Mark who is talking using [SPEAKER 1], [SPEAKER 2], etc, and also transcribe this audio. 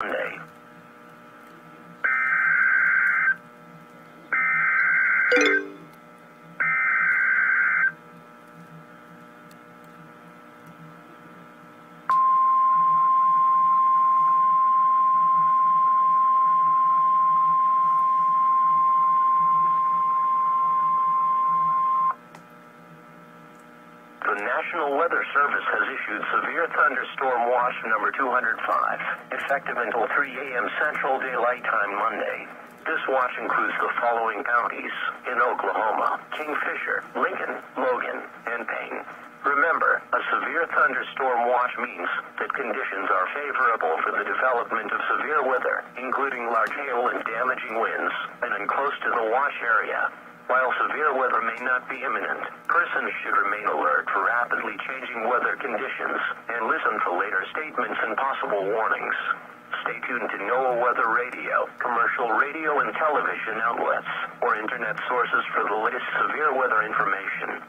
[SPEAKER 1] Monday. The National Weather Service has issued severe thunderstorm watch number 205, effective until 3 a.m. Central Daylight Time Monday. This watch includes the following counties in Oklahoma: Kingfisher, Lincoln, Logan, and Payne. Remember, a severe thunderstorm watch means that conditions are favorable for the development of severe weather, including large hail and damaging winds, and close to the watch area. While severe weather may not be imminent, persons should remain alert for rapidly changing weather conditions and listen for later statements and possible warnings. Stay tuned to NOAA Weather Radio, commercial radio and television outlets, or internet sources for the latest severe weather information.